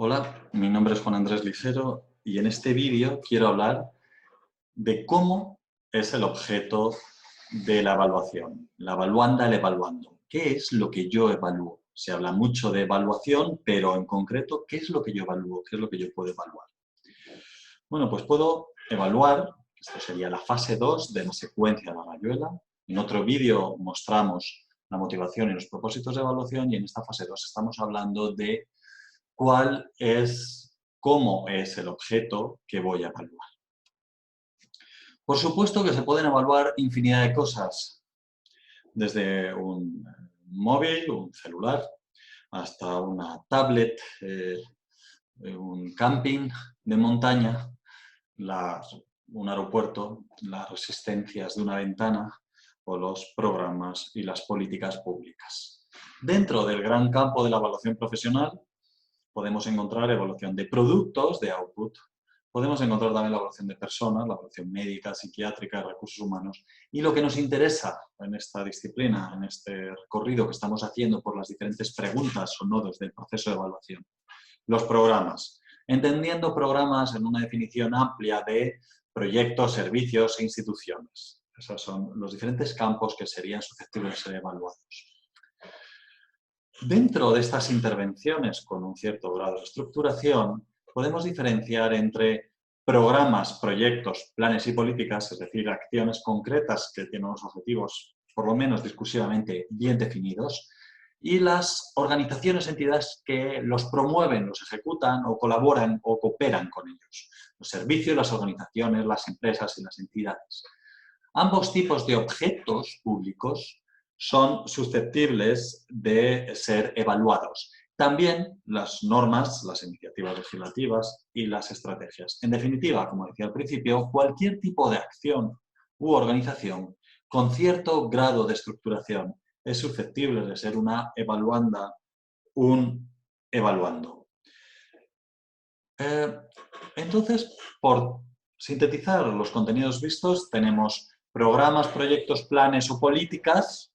Hola, mi nombre es Juan Andrés Lisero y en este vídeo quiero hablar de cómo es el objeto de la evaluación, la evaluanda, el evaluando. ¿Qué es lo que yo evalúo? Se habla mucho de evaluación, pero en concreto, ¿qué es lo que yo evalúo? ¿Qué es lo que yo puedo evaluar? Bueno, pues puedo evaluar, esto sería la fase 2 de la secuencia de la rayuela. En otro vídeo mostramos la motivación y los propósitos de evaluación y en esta fase 2 estamos hablando de cómo es el objeto que voy a evaluar. Por supuesto que se pueden evaluar infinidad de cosas, desde un móvil, un celular, hasta una tablet, un camping de montaña, un aeropuerto, las resistencias de una ventana o los programas y las políticas públicas. Dentro del gran campo de la evaluación profesional, podemos encontrar evaluación de productos, de output. Podemos encontrar también la evaluación de personas, la evaluación médica, psiquiátrica, de recursos humanos. Y lo que nos interesa en esta disciplina, en este recorrido que estamos haciendo por las diferentes preguntas o nodos del proceso de evaluación, los programas. Entendiendo programas en una definición amplia de proyectos, servicios e instituciones. Esos son los diferentes campos que serían susceptibles de ser evaluados. Dentro de estas intervenciones con un cierto grado de estructuración, podemos diferenciar entre programas, proyectos, planes y políticas, es decir, acciones concretas que tienen unos objetivos, por lo menos discursivamente, bien definidos, y las organizaciones, entidades que los promueven, los ejecutan o colaboran o cooperan con ellos. Los servicios, las organizaciones, las empresas y las entidades. Ambos tipos de objetos públicos son susceptibles de ser evaluados. También las normas, las iniciativas legislativas y las estrategias. En definitiva, como decía al principio, cualquier tipo de acción u organización con cierto grado de estructuración es susceptible de ser una evaluanda, un evaluando. Entonces, por sintetizar los contenidos vistos, tenemos programas, proyectos, planes o políticas,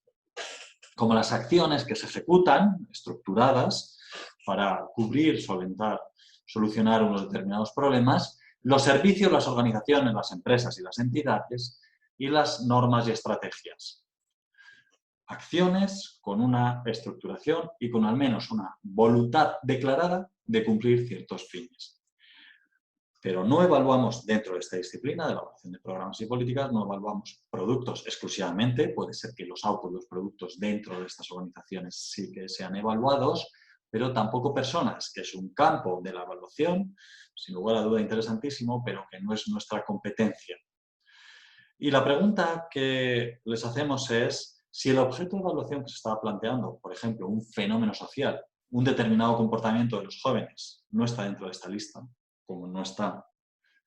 como las acciones que se ejecutan, estructuradas, para cubrir, solventar, solucionar unos determinados problemas, los servicios, las organizaciones, las empresas y las entidades, y las normas y estrategias. Acciones con una estructuración y con al menos una voluntad declarada de cumplir ciertos fines. Pero no evaluamos dentro de esta disciplina de la evaluación de programas y políticas, no evaluamos productos exclusivamente, puede ser que los outputs, los productos dentro de estas organizaciones sí que sean evaluados, pero tampoco personas, que es un campo de la evaluación, sin lugar a duda interesantísimo, pero que no es nuestra competencia. Y la pregunta que les hacemos es si el objeto de evaluación que se estaba planteando, por ejemplo, un fenómeno social, un determinado comportamiento de los jóvenes, no está dentro de esta lista, como no está,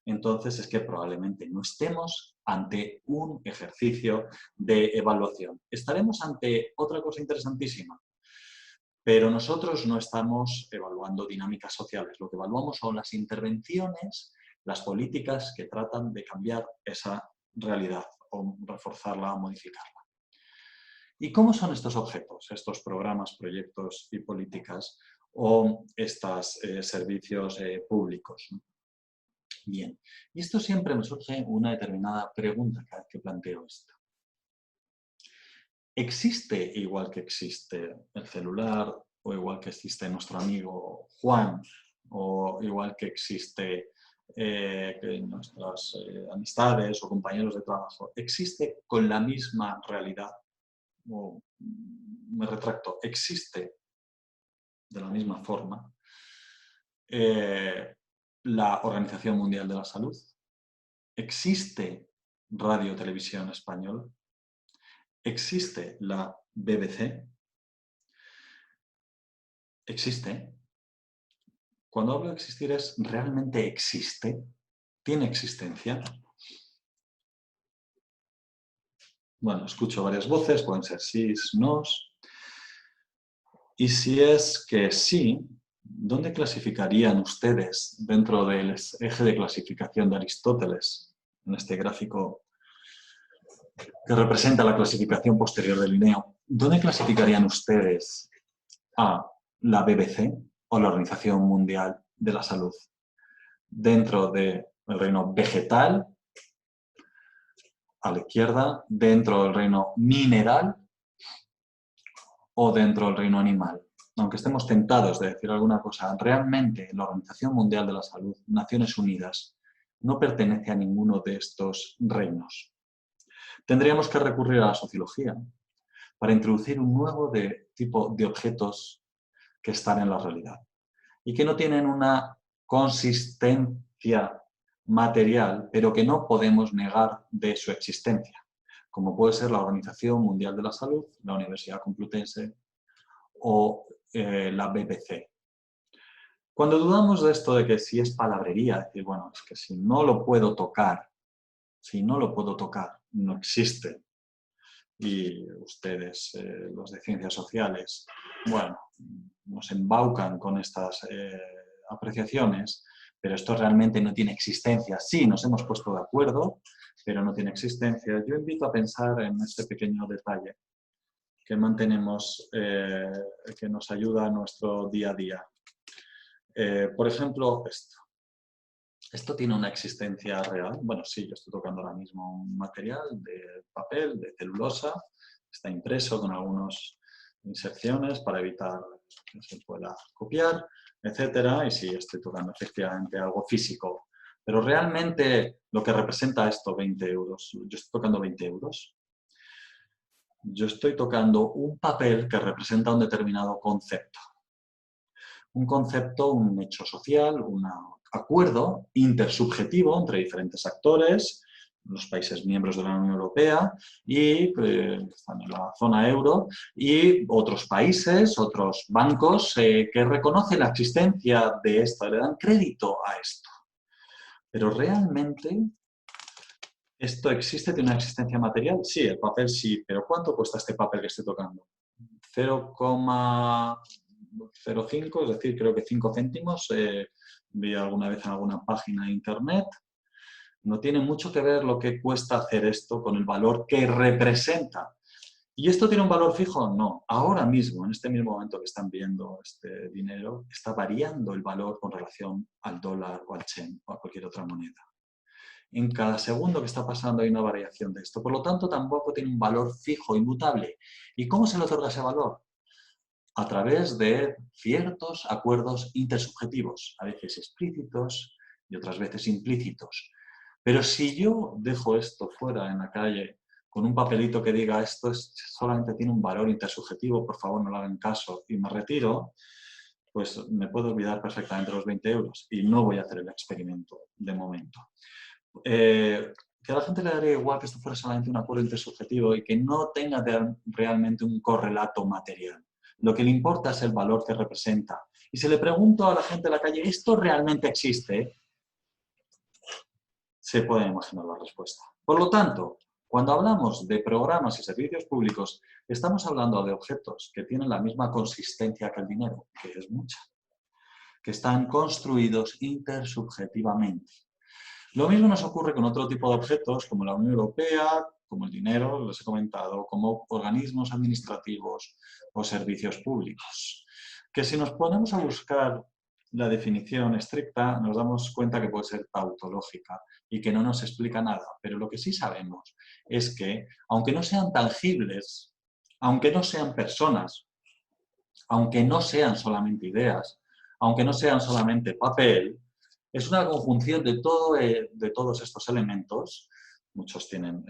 entonces es que probablemente no estemos ante un ejercicio de evaluación. Estaremos ante otra cosa interesantísima, pero nosotros no estamos evaluando dinámicas sociales. Lo que evaluamos son las intervenciones, las políticas que tratan de cambiar esa realidad o reforzarla o modificarla. ¿Y cómo son estos objetos, estos programas, proyectos y políticas o estos servicios públicos? Bien, y esto siempre me surge una determinada pregunta cada vez que planteo esto. ¿Existe igual que existe el celular o igual que existe nuestro amigo Juan o igual que existe nuestras amistades o compañeros de trabajo? ¿Existe con la misma realidad? O, me retracto, ¿existe de la misma forma la Organización Mundial de la Salud? ¿Existe Radio Televisión Español? ¿Existe la BBC? ¿Existe? Cuando hablo de existir es, ¿realmente existe? ¿Tiene existencia? Bueno, escucho varias voces, pueden ser sís, nos. Y si es que sí, ¿dónde clasificarían ustedes dentro del eje de clasificación de Aristóteles, en este gráfico que representa la clasificación posterior de Linneo? ¿Dónde clasificarían ustedes a la BBC o la Organización Mundial de la salud. Dentro del reino vegetal, a la izquierda, dentro del reino mineral o dentro del reino animal. Aunque estemos tentados de decir alguna cosa, realmente la Organización Mundial de la Salud, Naciones Unidas, no pertenece a ninguno de estos reinos. Tendríamos que recurrir a la sociología para introducir un nuevo tipo de objetos que están en la realidad y que no tienen una consistencia material, pero que no podemos negar de su existencia, como puede ser la Organización Mundial de la Salud, la Universidad Complutense o la BBC. Cuando dudamos de esto de que si es palabrería, decir, bueno, es que si no lo puedo tocar, no existe. Y ustedes, los de ciencias sociales, bueno, nos embaucan con estas apreciaciones, pero esto realmente no tiene existencia. Sí, nos hemos puesto de acuerdo, pero no tiene existencia. Yo invito a pensar en este pequeño detalle que mantenemos, que nos ayuda a nuestro día a día. Por ejemplo, esto. ¿Esto tiene una existencia real? Bueno, sí, yo estoy tocando ahora mismo un material de papel, de celulosa, está impreso con algunas inserciones para evitar que se pueda copiar, etcétera, y sí, estoy tocando efectivamente algo físico. Pero realmente lo que representa esto, 20 euros, yo estoy tocando 20 euros. Yo estoy tocando un papel que representa un determinado concepto. Un concepto, un hecho social, un acuerdo intersubjetivo entre diferentes actores, los países miembros de la Unión Europea y están en la zona euro, y otros países, otros bancos que reconocen la existencia de esto, le dan crédito a esto. Pero realmente, ¿esto existe? ¿Tiene una existencia material? Sí, el papel sí, pero ¿cuánto cuesta este papel que estoy tocando? 0,05, es decir, creo que 5 céntimos, vi alguna vez en alguna página de internet. No tiene mucho que ver lo que cuesta hacer esto con el valor que representa. ¿Y esto tiene un valor fijo? No. Ahora mismo, en este mismo momento que están viendo este dinero, está variando el valor con relación al dólar o al chen o a cualquier otra moneda. En cada segundo que está pasando hay una variación de esto. Por lo tanto, tampoco tiene un valor fijo, inmutable. ¿Y cómo se le otorga ese valor? A través de ciertos acuerdos intersubjetivos, a veces explícitos y otras veces implícitos. Pero si yo dejo esto fuera en la calle con un papelito que diga esto solamente tiene un valor intersubjetivo, por favor no le hagan caso, y me retiro, pues me puedo olvidar perfectamente los 20 euros y no voy a hacer el experimento de momento. Que a la gente le daría igual que esto fuera solamente un acuerdo intersubjetivo y que no tenga realmente un correlato material. Lo que le importa es el valor que representa. Y si le pregunto a la gente de la calle, ¿esto realmente existe? Se puede imaginar la respuesta. Por lo tanto, cuando hablamos de programas y servicios públicos, estamos hablando de objetos que tienen la misma consistencia que el dinero, que es mucha, que están construidos intersubjetivamente. Lo mismo nos ocurre con otro tipo de objetos, como la Unión Europea, como el dinero, les he comentado, como organismos administrativos o servicios públicos. Que si nos ponemos a buscar la definición estricta, nos damos cuenta que puede ser tautológica y que no nos explica nada. Pero lo que sí sabemos es que, aunque no sean tangibles, aunque no sean personas, aunque no sean solamente ideas, aunque no sean solamente papel, es una conjunción de todos estos elementos. Muchos tienen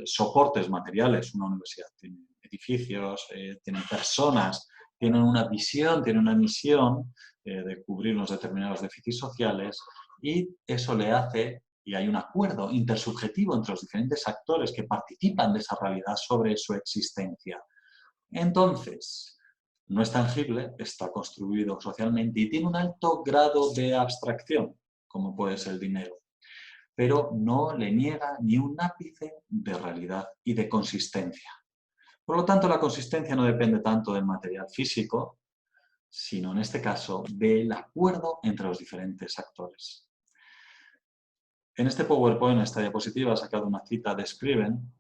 soportes materiales, una universidad tiene edificios, tienen personas, tienen una visión, tienen una misión de cubrir unos determinados déficits sociales, y eso le hace, y hay un acuerdo intersubjetivo entre los diferentes actores que participan de esa realidad sobre su existencia. Entonces, no es tangible, está construido socialmente y tiene un alto grado de abstracción, como puede ser el dinero, pero no le niega ni un ápice de realidad y de consistencia. Por lo tanto, la consistencia no depende tanto del material físico, sino en este caso del acuerdo entre los diferentes actores. En este PowerPoint, en esta diapositiva, he sacado una cita de Scriven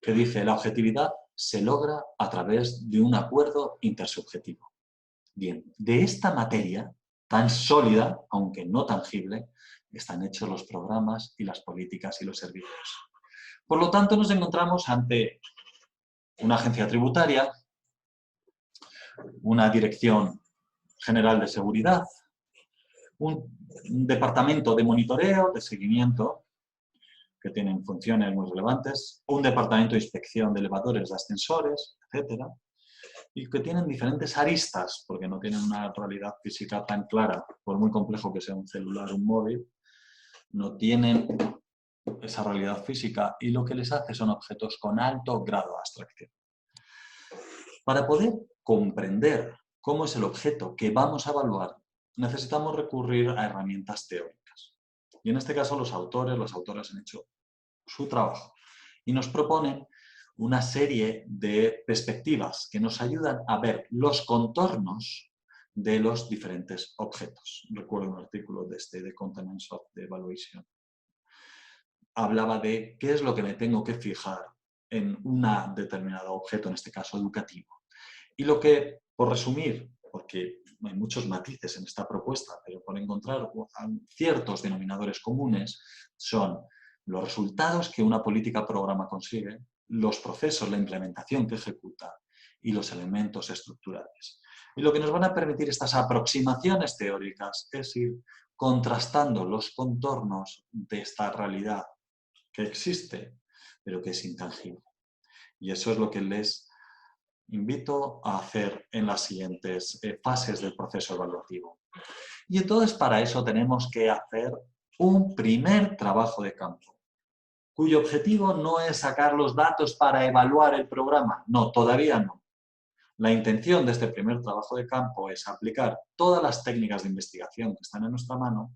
que dice: la objetividad se logra a través de un acuerdo intersubjetivo. Bien, de esta materia tan sólida, aunque no tangible, están hechos los programas y las políticas y los servicios. Por lo tanto, nos encontramos ante una agencia tributaria, una dirección general de seguridad, un departamento de monitoreo, de seguimiento, que tienen funciones muy relevantes, un departamento de inspección de elevadores, de ascensores, etcétera, y que tienen diferentes aristas, porque no tienen una realidad física tan clara, por muy complejo que sea un celular o un móvil, no tienen esa realidad física y lo que les hace son objetos con alto grado de abstracción. Para poder comprender cómo es el objeto que vamos a evaluar, necesitamos recurrir a herramientas teóricas. Y en este caso los autores, las autoras han hecho su trabajo y nos proponen una serie de perspectivas que nos ayudan a ver los contornos de los diferentes objetos. Recuerdo un artículo de Content of the Evaluation. Hablaba de qué es lo que me tengo que fijar en un determinado objeto, en este caso educativo. Y lo que, por resumir, porque hay muchos matices en esta propuesta, pero por encontrar ciertos denominadores comunes, son los resultados que una política programa consigue, los procesos, la implementación que ejecuta y los elementos estructurales. Y lo que nos van a permitir estas aproximaciones teóricas es ir contrastando los contornos de esta realidad que existe, pero que es intangible. Y eso es lo que les invito a hacer en las siguientes fases del proceso evaluativo. Y entonces para eso tenemos que hacer un primer trabajo de campo, cuyo objetivo no es sacar los datos para evaluar el programa. No, todavía no. La intención de este primer trabajo de campo es aplicar todas las técnicas de investigación que están en nuestra mano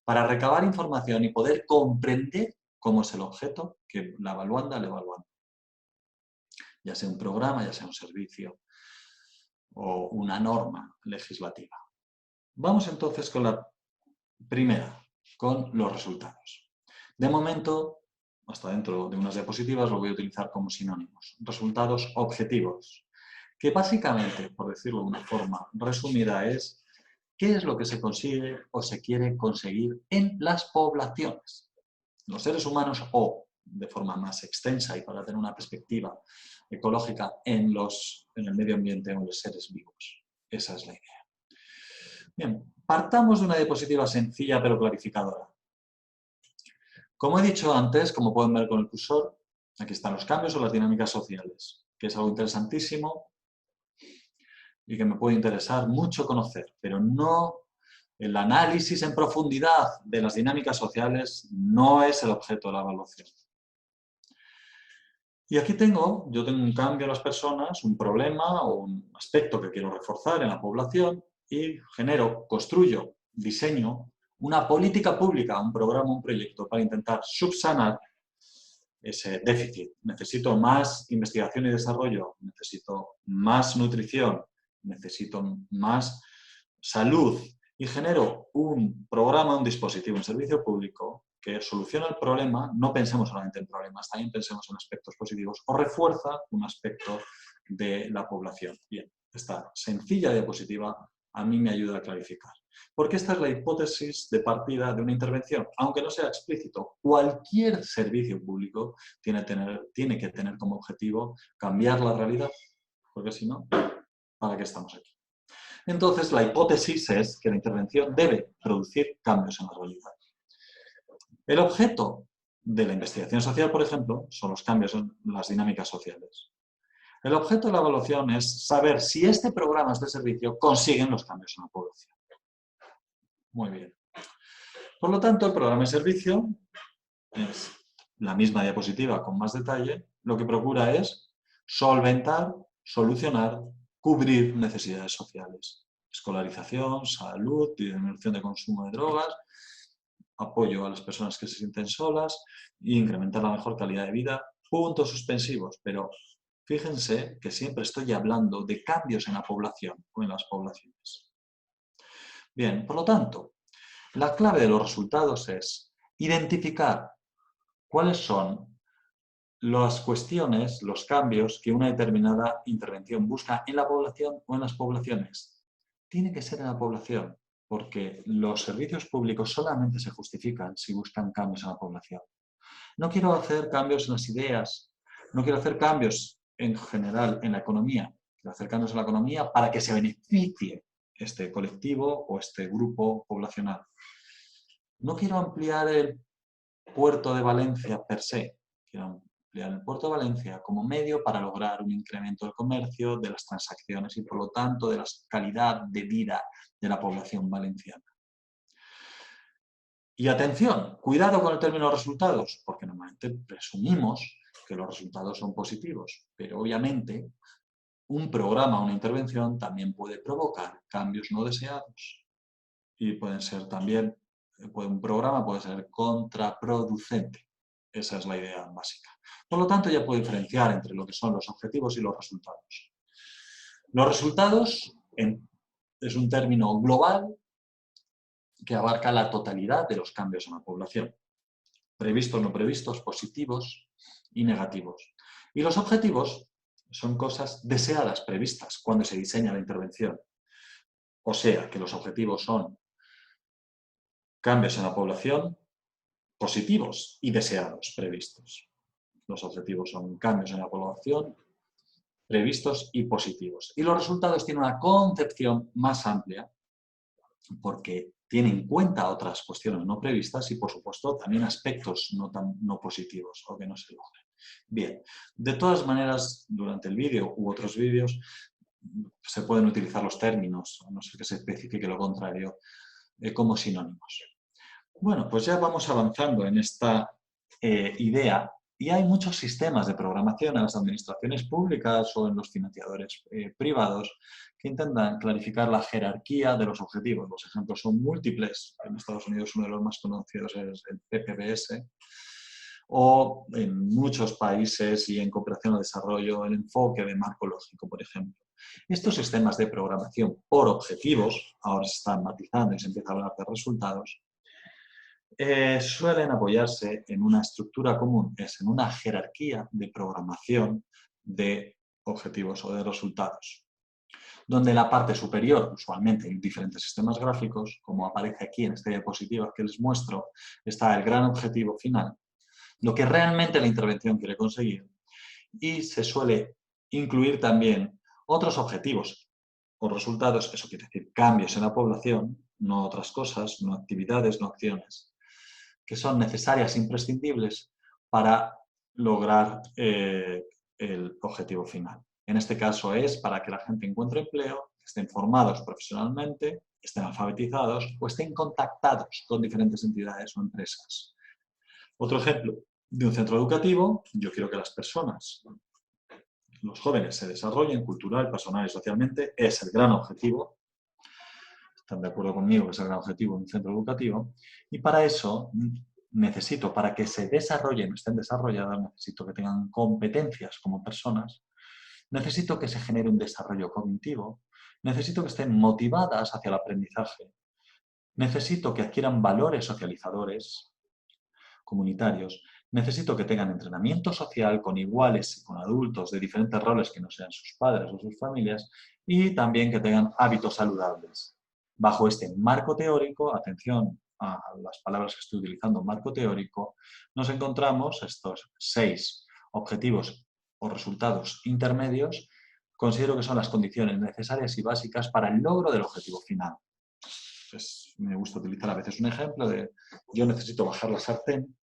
para recabar información y poder comprender cómo es el objeto que la evaluanda le evalúa. Ya sea un programa, ya sea un servicio o una norma legislativa. Vamos entonces con la primera, con los resultados. De momento, hasta dentro de unas diapositivas, lo voy a utilizar como sinónimos. Resultados objetivos, que básicamente, por decirlo de una forma resumida, es qué es lo que se consigue o se quiere conseguir en las poblaciones. Los seres humanos o, de forma más extensa y para tener una perspectiva ecológica, en el medio ambiente o en los seres vivos. Esa es la idea. Bien, partamos de una diapositiva sencilla pero clarificadora. Como he dicho antes, como pueden ver con el cursor, aquí están los cambios o las dinámicas sociales, que es algo interesantísimo y que me puede interesar mucho conocer, pero no el análisis en profundidad de las dinámicas sociales no es el objeto de la evaluación. Y aquí yo tengo un cambio en las personas, un problema o un aspecto que quiero reforzar en la población y construyo, diseño una política pública, un programa, un proyecto para intentar subsanar ese déficit. Necesito más investigación y desarrollo, necesito más nutrición, necesito más salud y genero un programa, un dispositivo, un servicio público que soluciona el problema, no pensemos solamente en problemas, también pensemos en aspectos positivos o refuerza un aspecto de la población. Bien, esta sencilla diapositiva a mí me ayuda a clarificar. Porque esta es la hipótesis de partida de una intervención. Aunque no sea explícito, cualquier servicio público tiene que tener como objetivo cambiar la realidad, porque si no, ¿para qué estamos aquí? Entonces, la hipótesis es que la intervención debe producir cambios en la realidad. El objeto de la investigación social, por ejemplo, son los cambios en las dinámicas sociales. El objeto de la evaluación es saber si este programa, este servicio, consiguen los cambios en la población. Muy bien. Por lo tanto, el programa y servicio es la misma diapositiva con más detalle. Lo que procura es solventar, solucionar, cubrir necesidades sociales. Escolarización, salud, disminución de consumo de drogas, apoyo a las personas que se sienten solas e incrementar la mejor calidad de vida. Puntos suspensivos, pero fíjense que siempre estoy hablando de cambios en la población o en las poblaciones. Bien, por lo tanto, la clave de los resultados es identificar cuáles son las cuestiones, los cambios que una determinada intervención busca en la población o en las poblaciones. Tiene que ser en la población, porque los servicios públicos solamente se justifican si buscan cambios en la población. No quiero hacer cambios en las ideas, no quiero hacer cambios en general en la economía, quiero hacer cambios en la economía para que se beneficie este colectivo o este grupo poblacional. No quiero ampliar el puerto de Valencia per se, quiero ampliar el puerto de Valencia como medio para lograr un incremento del comercio, de las transacciones y por lo tanto de la calidad de vida de la población valenciana. Y atención, cuidado con el término resultados, porque normalmente presumimos que los resultados son positivos, pero obviamente un programa o una intervención también puede provocar cambios no deseados y pueden ser también, un programa puede ser contraproducente. Esa es la idea básica. Por lo tanto, ya puedo diferenciar entre lo que son los objetivos y los resultados. Los resultados es un término global que abarca la totalidad de los cambios en la población. Previstos, no previstos, positivos y negativos. Y los objetivos son cosas deseadas, previstas, cuando se diseña la intervención. O sea, que los objetivos son cambios en la población positivos y deseados, previstos. Los objetivos son cambios en la población previstos y positivos. Y los resultados tienen una concepción más amplia porque tiene en cuenta otras cuestiones no previstas y, por supuesto, también aspectos no positivos o que no se logren. Bien, de todas maneras, durante el vídeo u otros vídeos se pueden utilizar los términos, a no ser que se especifique lo contrario, como sinónimos. Bueno, pues ya vamos avanzando en esta idea y hay muchos sistemas de programación en las administraciones públicas o en los financiadores privados que intentan clarificar la jerarquía de los objetivos. Los ejemplos son múltiples. En Estados Unidos uno de los más conocidos es el PPBS, o en muchos países y en cooperación al desarrollo el enfoque de marco lógico, por ejemplo. Estos sistemas de programación por objetivos, ahora se están matizando y se empieza a hablar de resultados, suelen apoyarse en una estructura común, es en una jerarquía de programación de objetivos o de resultados, donde la parte superior, usualmente en diferentes sistemas gráficos, como aparece aquí en esta diapositiva que les muestro, está el gran objetivo final, lo que realmente la intervención quiere conseguir, y se suele incluir también otros objetivos o resultados, eso quiere decir cambios en la población, no otras cosas, no actividades, no acciones, que son necesarias e imprescindibles para lograr el objetivo final. En este caso es para que la gente encuentre empleo, estén formados profesionalmente, estén alfabetizados o estén contactados con diferentes entidades o empresas. Otro ejemplo de un centro educativo, yo quiero que las personas, los jóvenes se desarrollen cultural, personal y socialmente, es el gran objetivo. Están de acuerdo conmigo que es el gran objetivo de un centro educativo. Y para eso necesito, para que se desarrollen, estén desarrolladas, necesito que tengan competencias como personas, necesito que se genere un desarrollo cognitivo, necesito que estén motivadas hacia el aprendizaje, necesito que adquieran valores socializadores, comunitarios, necesito que tengan entrenamiento social con iguales y con adultos de diferentes roles que no sean sus padres o sus familias y también que tengan hábitos saludables. Bajo este marco teórico, atención a las palabras que estoy utilizando, marco teórico, nos encontramos estos 6 objetivos o resultados intermedios, considero que son las condiciones necesarias y básicas para el logro del objetivo final. Pues me gusta utilizar a veces un ejemplo de yo necesito bajar la sartén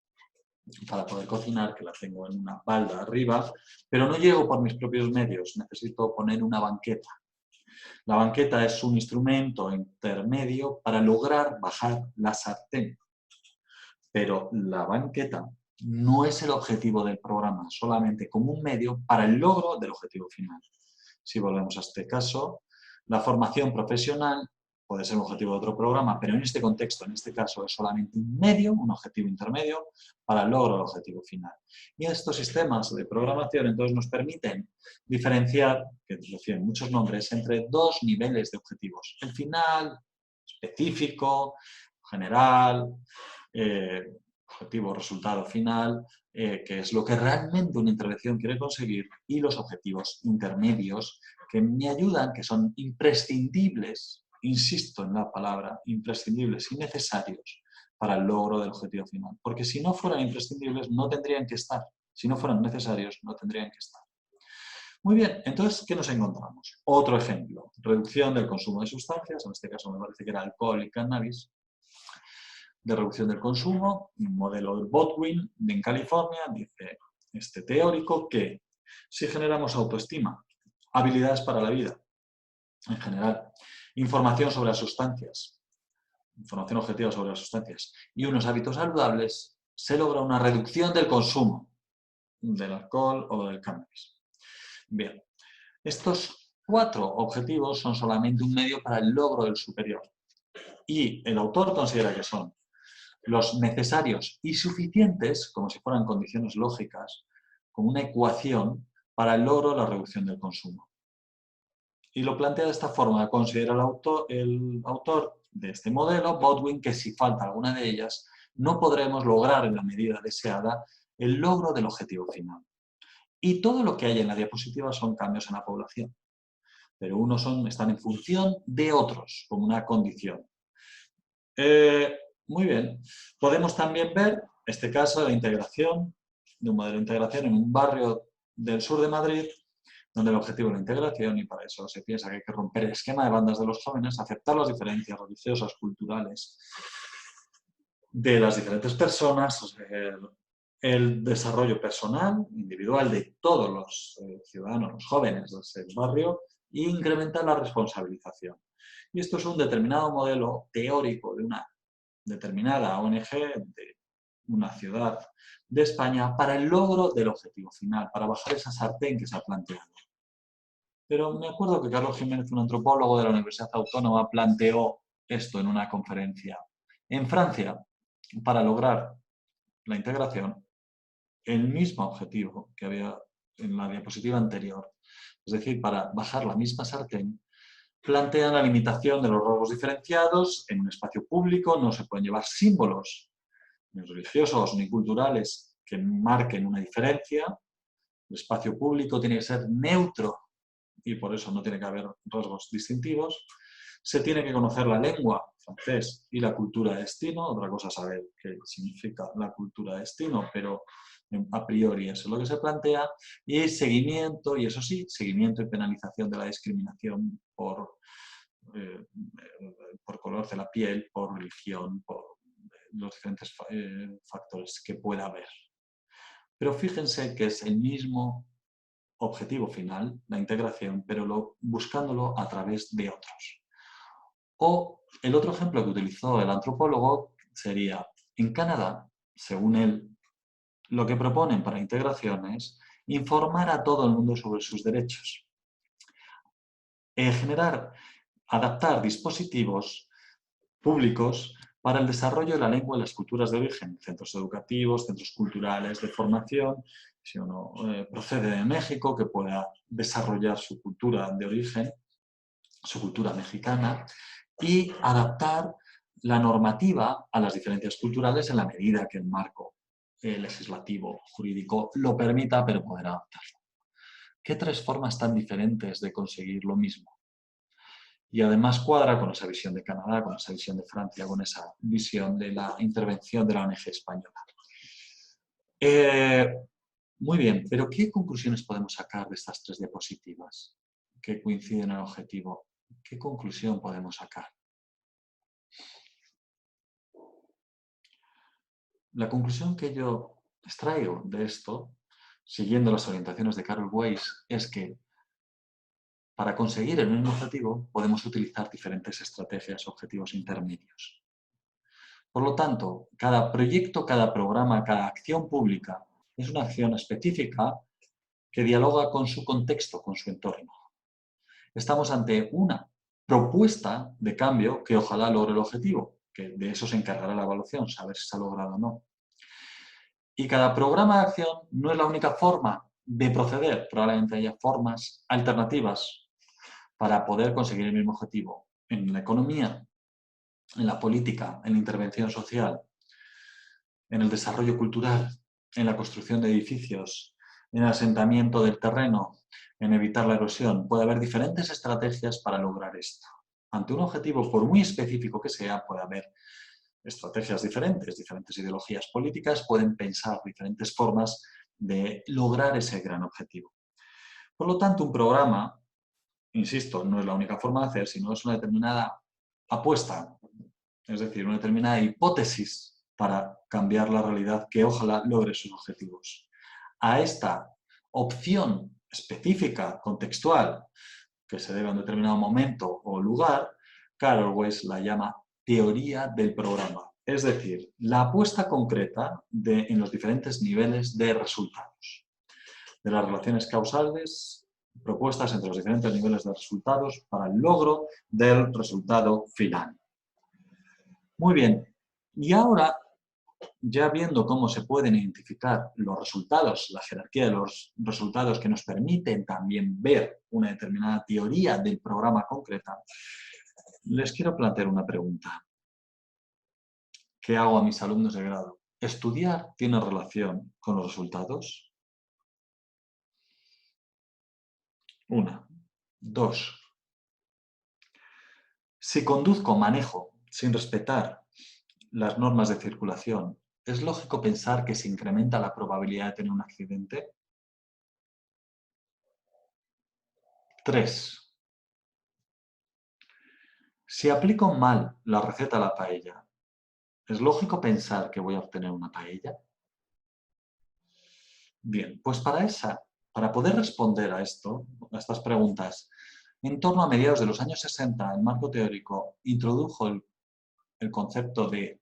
para poder cocinar, que la tengo en una balda arriba, pero no llego por mis propios medios, necesito poner una banqueta. La banqueta es un instrumento intermedio para lograr bajar la sartén, pero la banqueta no es el objetivo del programa, solamente como un medio para el logro del objetivo final. Si volvemos a este caso, la formación profesional puede ser un objetivo de otro programa, pero en este contexto, en este caso, es solamente un medio, un objetivo intermedio, para el logro del objetivo final. Y estos sistemas de programación entonces nos permiten diferenciar, que reciben muchos nombres, entre 2 niveles de objetivos. El final, específico, general, objetivo, resultado final, que es lo que realmente una intervención quiere conseguir, y los objetivos intermedios que me ayudan, que son imprescindibles insisto en la palabra, imprescindibles y necesarios para el logro del objetivo final. Porque si no fueran imprescindibles, no tendrían que estar. Si no fueran necesarios, no tendrían que estar. Muy bien, entonces, ¿qué nos encontramos? Otro ejemplo, reducción del consumo de sustancias, en este caso me parece que era alcohol y cannabis, de reducción del consumo, un modelo de Baldwin en California, dice este teórico que si generamos autoestima, habilidades para la vida en general, información sobre las sustancias, información objetiva sobre las sustancias y unos hábitos saludables, se logra una reducción del consumo del alcohol o del cannabis. Bien, estos 4 objetivos son solamente un medio para el logro del superior y el autor considera que son los necesarios y suficientes, como si fueran condiciones lógicas, como una ecuación para el logro de la reducción del consumo. Y lo plantea de esta forma, considera el autor de este modelo, Baldwin, que si falta alguna de ellas, no podremos lograr en la medida deseada el logro del objetivo final. Y todo lo que hay en la diapositiva son cambios en la población, pero unos están en función de otros, como una condición. Muy bien. Podemos también ver este caso de la integración, de un modelo de integración en un barrio del sur de Madrid, donde el objetivo es la integración y para eso se piensa que hay que romper el esquema de bandas de los jóvenes, aceptar las diferencias religiosas, culturales de las diferentes personas, el desarrollo personal, individual de todos los ciudadanos, los jóvenes de ese barrio e incrementar la responsabilización. Y esto es un determinado modelo teórico de una determinada ONG de una ciudad de España para el logro del objetivo final, para bajar esa sartén que se ha planteado. Pero me acuerdo que Carlos Jiménez, un antropólogo de la Universidad Autónoma, planteó esto en una conferencia. En Francia, para lograr la integración, el mismo objetivo que había en la diapositiva anterior, es decir, para bajar la misma sartén, plantean la limitación de los rasgos diferenciados en un espacio público, no se pueden llevar símbolos ni religiosos ni culturales que marquen una diferencia, el espacio público tiene que ser neutro y por eso no tiene que haber rasgos distintivos, se tiene que conocer la lengua, francés, y la cultura de destino, otra cosa es saber qué significa la cultura de destino, pero a priori eso es lo que se plantea, y seguimiento, y eso sí, seguimiento y penalización de la discriminación por color de la piel, por religión, por los diferentes factores que pueda haber. Pero fíjense que es el mismo objetivo final, la integración, pero buscándolo a través de otros. O el otro ejemplo que utilizó el antropólogo sería, en Canadá, según él, lo que proponen para integración es informar a todo el mundo sobre sus derechos. Adaptar dispositivos públicos para el desarrollo de la lengua y las culturas de origen, centros educativos, centros culturales de formación, si uno procede de México, que pueda desarrollar su cultura de origen, su cultura mexicana, y adaptar la normativa a las diferencias culturales en la medida que el marco legislativo, jurídico lo permita, pero poder adaptarlo. ¿Qué 3 formas tan diferentes de conseguir lo mismo? Y además cuadra con esa visión de Canadá, con esa visión de Francia, con esa visión de la intervención de la ONG española. Muy bien, pero ¿qué conclusiones podemos sacar de estas 3 diapositivas que coinciden en el objetivo? ¿Qué conclusión podemos sacar? La conclusión que yo extraigo de esto, siguiendo las orientaciones de Carol Weiss, es que para conseguir el mismo objetivo podemos utilizar diferentes estrategias, objetivos intermedios. Por lo tanto, cada proyecto, cada programa, cada acción pública es una acción específica que dialoga con su contexto, con su entorno. Estamos ante una propuesta de cambio que ojalá logre el objetivo, que de eso se encargará la evaluación, saber si se ha logrado o no. Y cada programa de acción no es la única forma de proceder, probablemente haya formas alternativas para poder conseguir el mismo objetivo en la economía, en la política, en la intervención social, en el desarrollo cultural, en la construcción de edificios, en el asentamiento del terreno, en evitar la erosión. Puede haber diferentes estrategias para lograr esto. ante un objetivo, por muy específico que sea, puede haber estrategias diferentes, diferentes ideologías políticas pueden pensar diferentes formas de lograr ese gran objetivo. Por lo tanto, un programa, insisto, no es la única forma de hacer, sino es una determinada apuesta, es decir, una determinada hipótesis para cambiar la realidad que ojalá logre sus objetivos. A esta opción específica, contextual, que se debe a un determinado momento o lugar, Carol Weiss la llama teoría del programa, es decir, la apuesta concreta en los diferentes niveles de resultados, de las relaciones causales propuestas entre los diferentes niveles de resultados para el logro del resultado final. Muy bien, y ahora, ya viendo cómo se pueden identificar los resultados, la jerarquía de los resultados que nos permiten también ver una determinada teoría del programa concreta, les quiero plantear una pregunta. ¿Qué hago a mis alumnos de grado? ¿Estudiar tiene relación con los resultados? Una. Dos. Si conduzco, manejo, sin respetar las normas de circulación, ¿es lógico pensar que se incrementa la probabilidad de tener un accidente? 3. Si aplico mal la receta a la paella, ¿es lógico pensar que voy a obtener una paella? Bien, pues para poder responder a estas preguntas, en torno a mediados de los años 60, el marco teórico introdujo el concepto de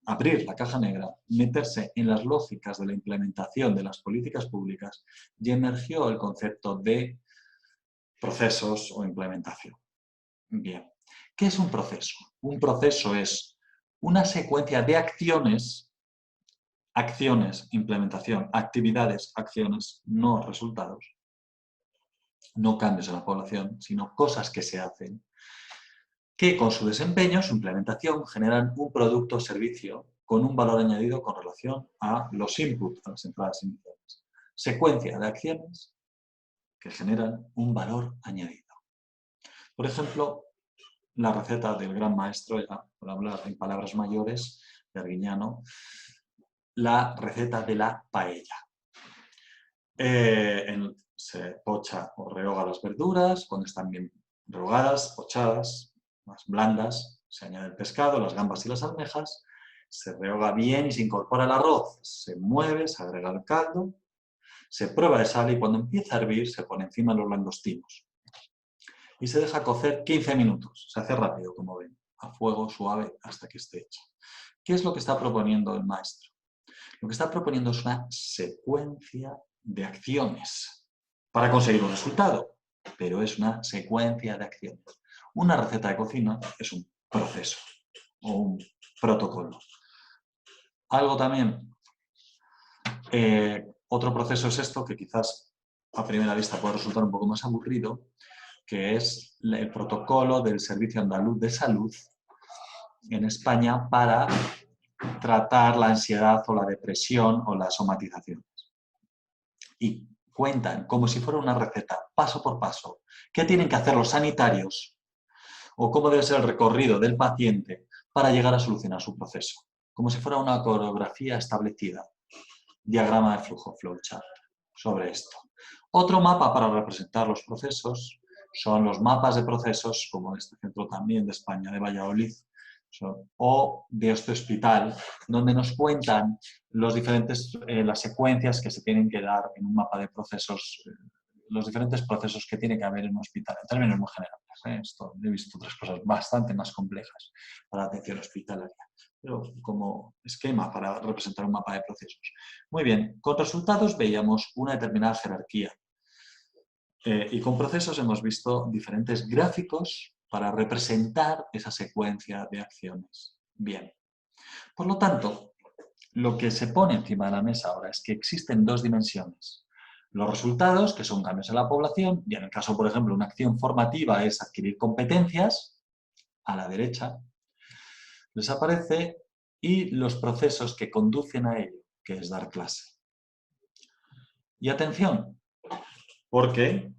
abrir la caja negra, meterse en las lógicas de la implementación de las políticas públicas y emergió el concepto de procesos o implementación. Bien, ¿qué es un proceso? Un proceso es una secuencia de acciones, implementación, actividades, acciones, no resultados, no cambios en la población, sino cosas que se hacen, que con su desempeño, su implementación, generan un producto o servicio con un valor añadido con relación a los inputs, a las entradas iniciales. Secuencia de acciones que generan un valor añadido. Por ejemplo, la receta del gran maestro, ya por hablar en palabras mayores, de Arguiñano, la receta de la paella. Se pocha o rehoga las verduras, cuando están bien rehogadas, pochadas, más blandas, se añade el pescado, las gambas y las almejas, se rehoga bien y se incorpora el arroz, se mueve, se agrega el caldo, se prueba de sal y cuando empieza a hervir se pone encima los langostinos. Y se deja cocer 15 minutos, se hace rápido, como ven, a fuego suave hasta que esté hecha. ¿Qué es lo que está proponiendo el maestro? Lo que está proponiendo es una secuencia de acciones para conseguir un resultado, pero es una secuencia de acciones. Una receta de cocina es un proceso o un protocolo. Algo también, otro proceso es esto, que quizás a primera vista puede resultar un poco más aburrido, que es el protocolo del Servicio Andaluz de Salud en España para tratar la ansiedad o la depresión o las somatizaciones. Y cuentan como si fuera una receta, paso por paso, qué tienen que hacer los sanitarios o cómo debe ser el recorrido del paciente para llegar a solucionar su proceso, como si fuera una coreografía establecida. Diagrama de flujo, flowchart, sobre esto. Otro mapa para representar los procesos son los mapas de procesos, como este centro también de España, de Valladolid, o de este hospital, donde nos cuentan las secuencias que se tienen que dar en un mapa de procesos, los diferentes procesos que tiene que haber en un hospital, en términos muy generales. Esto, he visto otras cosas bastante más complejas para la atención hospitalaria, pero como esquema para representar un mapa de procesos. Muy bien, con resultados veíamos una determinada jerarquía. Y con procesos hemos visto diferentes gráficos para representar esa secuencia de acciones. Bien, por lo tanto, lo que se pone encima de la mesa ahora es que existen dos dimensiones. Los resultados, que son cambios en la población, y en el caso, por ejemplo, una acción formativa es adquirir competencias, a la derecha, les aparece, y los procesos que conducen a ello, que es dar clase. Y atención, porque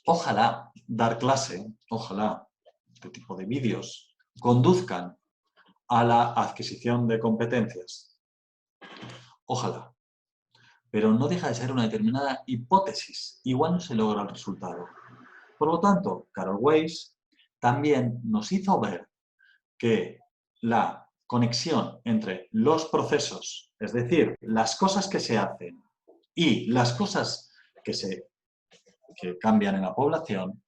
ojalá dar clase, ojalá este tipo de vídeos conduzcan a la adquisición de competencias. Ojalá. Pero no deja de ser una determinada hipótesis. Igual no se logra el resultado. Por lo tanto, Carol Weiss también nos hizo ver que la conexión entre los procesos, es decir, las cosas que se hacen y las cosas que cambian en la población,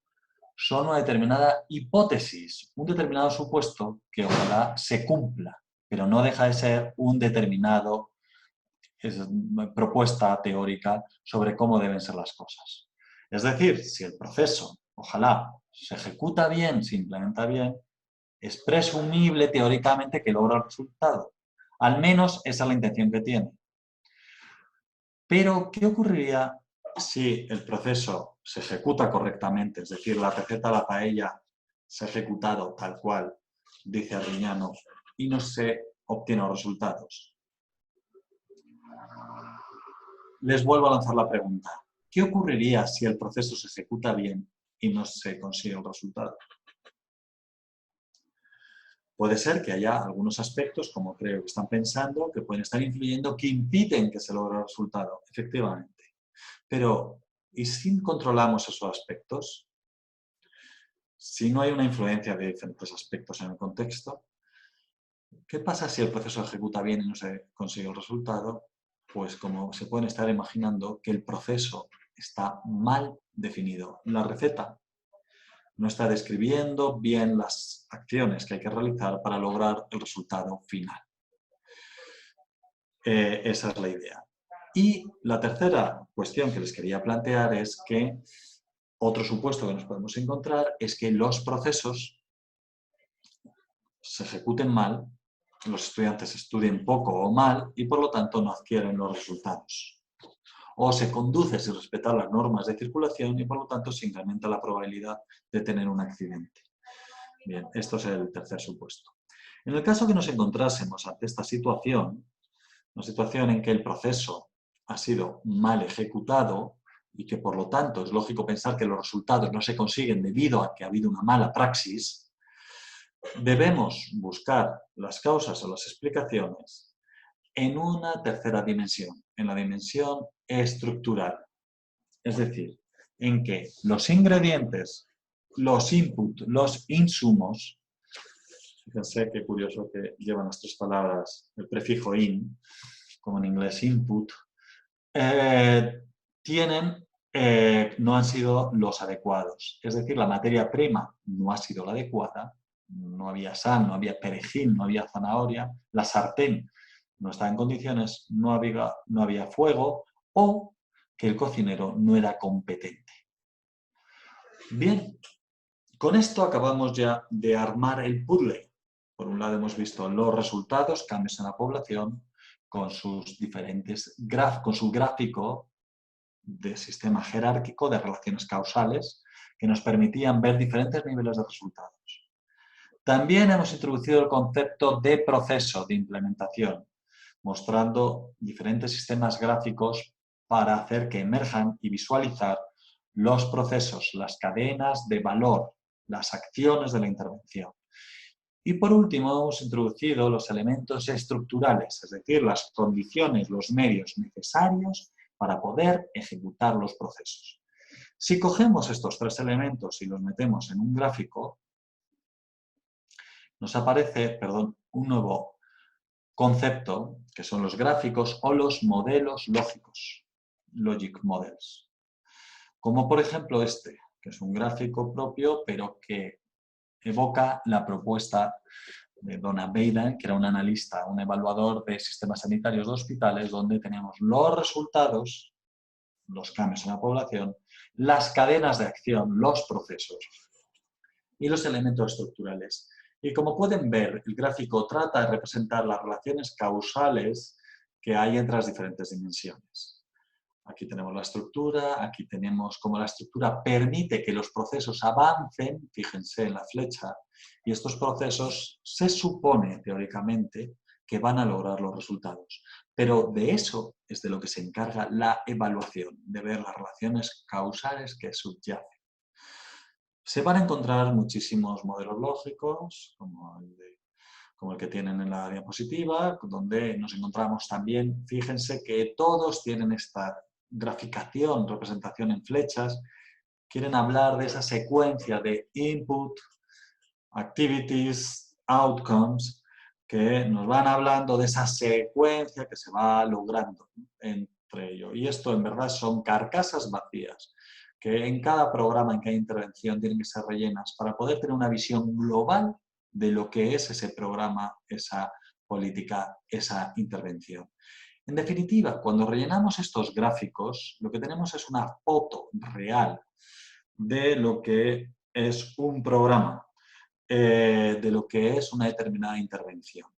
son una determinada hipótesis, un determinado supuesto que ojalá se cumpla, pero no deja de ser un determinado propuesta teórica sobre cómo deben ser las cosas. Es decir, si el proceso, ojalá, se ejecuta bien, se implementa bien, es presumible teóricamente que logra el resultado. Al menos esa es la intención que tiene. Pero, ¿qué ocurriría si el proceso se ejecuta correctamente? Es decir, la receta de la paella se ha ejecutado tal cual dice Arriñano y no se obtienen los resultados. Les vuelvo a lanzar la pregunta. ¿Qué ocurriría si el proceso se ejecuta bien y no se consigue el resultado? Puede ser que haya algunos aspectos, como creo que están pensando, que pueden estar influyendo, que impiden que se logre el resultado, efectivamente. Pero, ¿y si controlamos esos aspectos? Si no hay una influencia de diferentes aspectos en el contexto, ¿qué pasa si el proceso se ejecuta bien y no se consigue el resultado? Pues como se pueden estar imaginando, que el proceso está mal definido. La receta no está describiendo bien las acciones que hay que realizar para lograr el resultado final. Esa es la idea. Y la tercera cuestión que les quería plantear es que otro supuesto que nos podemos encontrar es que los procesos se ejecuten mal, los estudiantes estudien poco o mal y por lo tanto no adquieren los resultados. O se conduce sin respetar las normas de circulación y por lo tanto se incrementa la probabilidad de tener un accidente. Bien, esto es el tercer supuesto. En el caso que nos encontrásemos ante esta situación, una situación en que el proceso ha sido mal ejecutado y que por lo tanto es lógico pensar que los resultados no se consiguen debido a que ha habido una mala praxis, debemos buscar las causas o las explicaciones en una tercera dimensión, en la dimensión estructural. Es decir, en que los ingredientes, los inputs, los insumos, fíjense qué curioso que llevan las tres palabras, el prefijo in, como en inglés input, no han sido los adecuados. Es decir, la materia prima no ha sido la adecuada, no había sal, no había perejil, no había zanahoria, la sartén no estaba en condiciones, no había fuego o que el cocinero no era competente. Bien, con esto acabamos ya de armar el puzzle. Por un lado hemos visto los resultados, cambios en la población, con sus con su gráfico de sistema jerárquico de relaciones causales que nos permitían ver diferentes niveles de resultados. También hemos introducido el concepto de proceso de implementación, mostrando diferentes sistemas gráficos para hacer que emerjan y visualizar los procesos, las cadenas de valor, las acciones de la intervención. Y por último hemos introducido los elementos estructurales, es decir, las condiciones, los medios necesarios para poder ejecutar los procesos. Si cogemos estos tres elementos y los metemos en un gráfico, nos aparece, un nuevo concepto, que son los gráficos o los modelos lógicos, logic models. Como por ejemplo este, que es un gráfico propio, pero que evoca la propuesta de Donna Baden, que era un analista, un evaluador de sistemas sanitarios de hospitales, donde tenemos los resultados, los cambios en la población, las cadenas de acción, los procesos y los elementos estructurales. Y como pueden ver, el gráfico trata de representar las relaciones causales que hay entre las diferentes dimensiones. Aquí tenemos la estructura, aquí tenemos cómo la estructura permite que los procesos avancen, fíjense en la flecha, y estos procesos se supone, teóricamente, que van a lograr los resultados. Pero de eso es de lo que se encarga la evaluación, de ver las relaciones causales que subyacen. Se van a encontrar muchísimos modelos lógicos, como el que tienen en la diapositiva, donde nos encontramos también, fíjense que todos tienen esta graficación, representación en flechas, quieren hablar de esa secuencia de input, activities, outcomes, que nos van hablando de esa secuencia que se va logrando entre ellos. Y esto en verdad son carcasas vacías, que en cada programa, en cada intervención, tienen que ser rellenas para poder tener una visión global de lo que es ese programa, esa política, esa intervención. En definitiva, cuando rellenamos estos gráficos, lo que tenemos es una foto real de lo que es un programa, de lo que es una determinada intervención.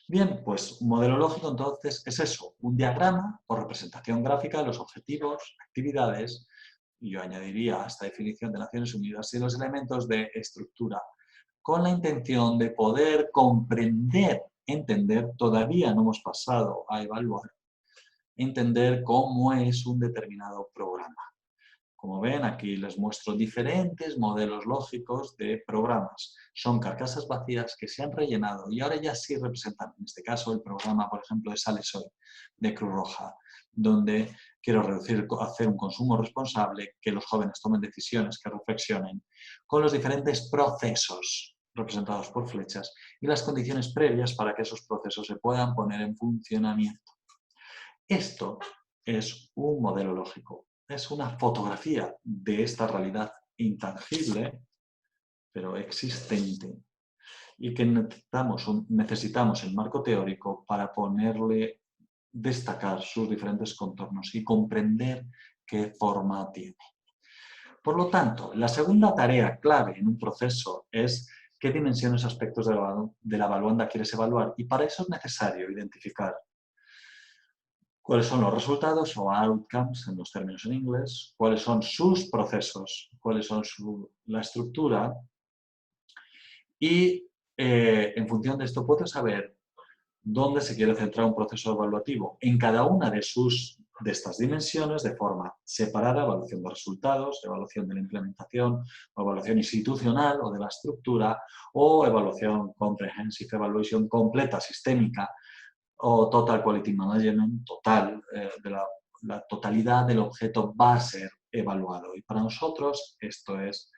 Bien, pues un modelo lógico entonces es eso, un diagrama o representación gráfica de los objetivos, actividades, y yo añadiría a esta definición de Naciones Unidas, y los elementos de estructura, con la intención de poder comprender, entender, todavía no hemos pasado a evaluar, entender cómo es un determinado programa. Como ven, aquí les muestro diferentes modelos lógicos de programas. Son carcasas vacías que se han rellenado y ahora ya sí representan, en este caso, el programa, por ejemplo, de Sales Hoy, de Cruz Roja, donde quiero hacer un consumo responsable, que los jóvenes tomen decisiones, que reflexionen, con los diferentes procesos representados por flechas y las condiciones previas para que esos procesos se puedan poner en funcionamiento. Esto es un modelo lógico. Es una fotografía de esta realidad intangible, pero existente, y que necesitamos el marco teórico para ponerle, destacar sus diferentes contornos y comprender qué forma tiene. Por lo tanto, la segunda tarea clave en un proceso es qué dimensiones, aspectos de la evaluanda quieres evaluar, y para eso es necesario identificar cuáles son los resultados o outcomes en los términos en inglés, cuáles son sus procesos, cuáles son la estructura y en función de esto puedo saber dónde se quiere centrar un proceso evaluativo en cada una de estas dimensiones de forma separada, evaluación de resultados, evaluación de la implementación, o evaluación institucional o de la estructura, o evaluación comprehensive evaluation completa, sistémica, o Total Quality Management, de la totalidad del objeto va a ser evaluado. Y para nosotros esto es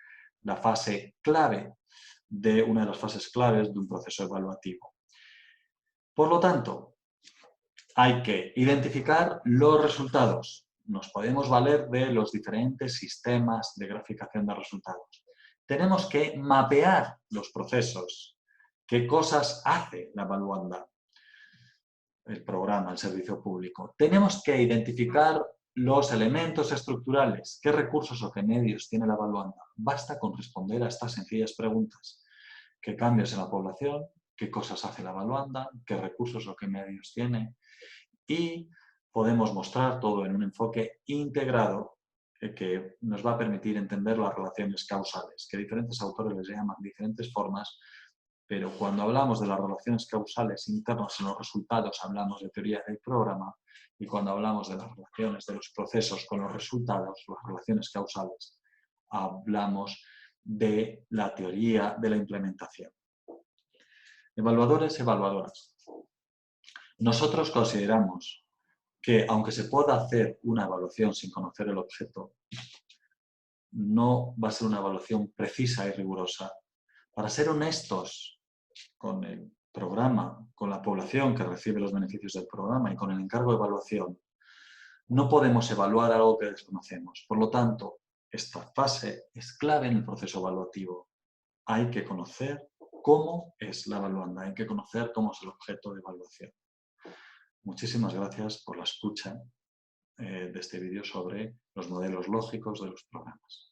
la fase clave una de las fases claves de un proceso evaluativo. Por lo tanto, hay que identificar los resultados. Nos podemos valer de los diferentes sistemas de graficación de resultados. Tenemos que mapear los procesos. ¿Qué cosas hace la evaluanda? El programa, el servicio público. Tenemos que identificar los elementos estructurales, qué recursos o qué medios tiene la evaluanda. Basta con responder a estas sencillas preguntas. ¿Qué cambios en la población? ¿Qué cosas hace la evaluanda? ¿Qué recursos o qué medios tiene? Y podemos mostrar todo en un enfoque integrado que nos va a permitir entender las relaciones causales, que diferentes autores les llaman diferentes formas, pero cuando hablamos de las relaciones causales internas en los resultados hablamos de teoría del programa, y cuando hablamos de las relaciones de los procesos con los resultados, las relaciones causales, hablamos de la teoría de la implementación. Evaluadores, evaluadoras. Nosotros consideramos que aunque se pueda hacer una evaluación sin conocer el objeto, no va a ser una evaluación precisa y rigurosa. Para ser honestos con el programa, con la población que recibe los beneficios del programa y con el encargo de evaluación, no podemos evaluar algo que desconocemos. Por lo tanto, esta fase es clave en el proceso evaluativo. Hay que conocer cómo es la evaluanda, hay que conocer cómo es el objeto de evaluación. Muchísimas gracias por la escucha de este vídeo sobre los modelos lógicos de los programas.